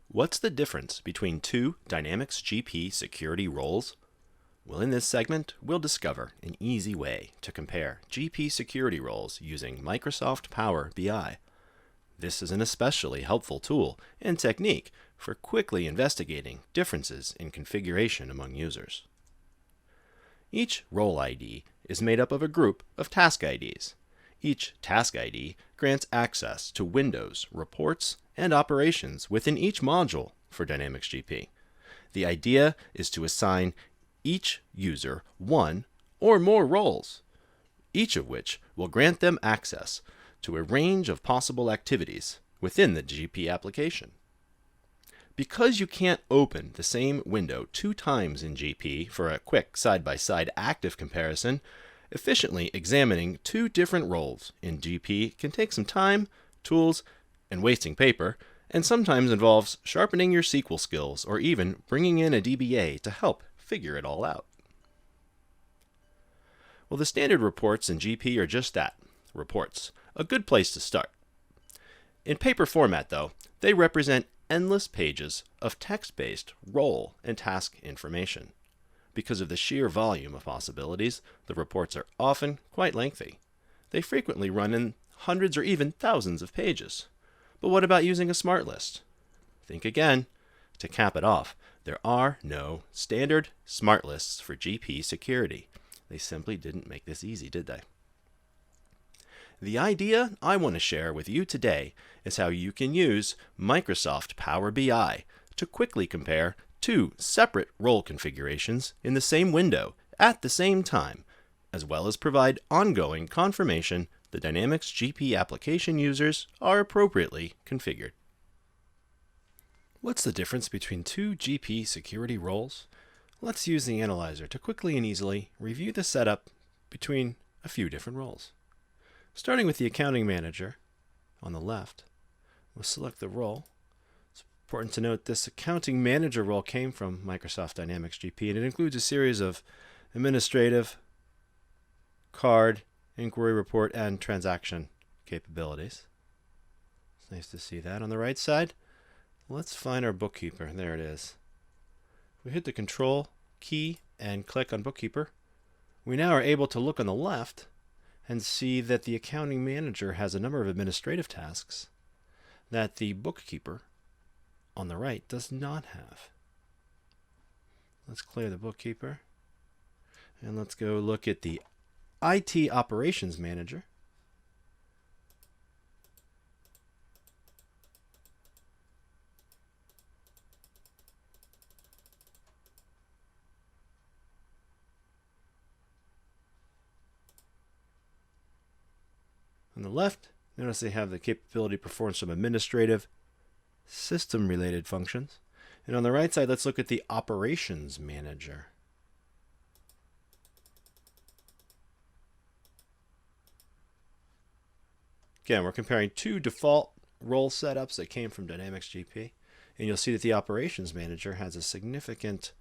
What's the difference between two Dynamics GP security roles? Well, in this segment, we'll discover an easy way to compare GP security roles using Microsoft Power BI. This is an especially helpful tool and technique for quickly investigating differences in configuration among users. Each role ID is made up of a group of task IDs. Each task ID grants access to windows, reports, and operations within each module for Dynamics GP. The idea is to assign each user one or more roles, each of which will grant them access to a range of possible activities within the GP application. Because you can't open the same window 2 times in GP for a quick side-by-side active comparison, efficiently examining 2 different roles in GP can take some time, tools, and wasting paper, and sometimes involves sharpening your SQL skills or even bringing in a DBA to help figure it all out. Well, the standard reports in GP are just that, reports, a good place to start. In paper format, though, they represent endless pages of text-based role and task information. Because of the sheer volume of possibilities, the reports are often quite lengthy. They frequently run in hundreds or even thousands of pages. But what about using a smart list? Think again. To cap it off, there are no standard smart lists for GP security. They simply didn't make this easy, did they? The idea I want to share with you today is how you can use Microsoft Power BI to quickly compare 2 separate role configurations in the same window at the same time, as well as provide ongoing confirmation the Dynamics GP application users are appropriately configured. What's the difference between 2 GP security roles? Let's use the analyzer to quickly and easily review the setup between a few different roles. Starting with the accounting manager on the left, we'll select the role. It's important to note this accounting manager role came from Microsoft Dynamics GP, and it includes a series of administrative, card, inquiry report, and transaction capabilities. It's nice to see that. On the right side, let's find our bookkeeper. There it is. We hit the Control key and click on bookkeeper. We now are able to look on the left and see that the accounting manager has a number of administrative tasks that the bookkeeper on the right does not have. Let's clear the bookkeeper and let's go look at the IT operations manager. On the left, notice they have the capability to perform some administrative, system-related functions. And on the right side, let's look at the operations manager. Again, we're comparing 2 default role setups that came from Dynamics GP. And you'll see that the operations manager has a significant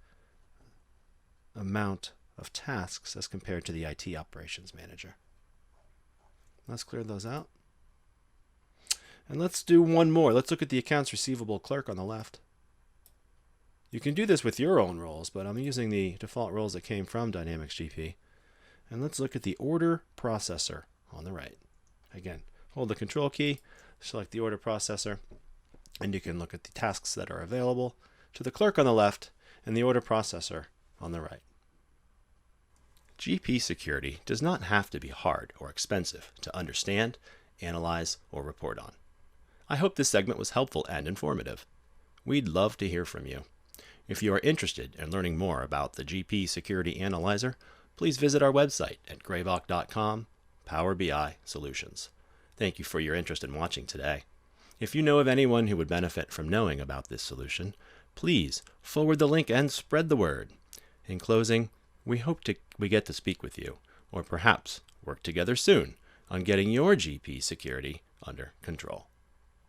amount of tasks as compared to the IT operations manager. Let's clear those out. And let's do one more. Let's look at the accounts receivable clerk on the left. You can do this with your own roles, but I'm using the default roles that came from Dynamics GP. And let's look at the order processor on the right. Again, hold the Control key, select the order processor, and you can look at the tasks that are available to the clerk on the left and the order processor on the right. GP security does not have to be hard or expensive to understand, analyze, or report on. I hope this segment was helpful and informative. We'd love to hear from you. If you are interested in learning more about the GP Security Analyzer, please visit our website at GraVoc.com, Power BI Solutions. Thank you for your interest in watching today. If you know of anyone who would benefit from knowing about this solution, please forward the link and spread the word. In closing, we hope we get to speak with you, or perhaps work together soon on getting your GP security under control.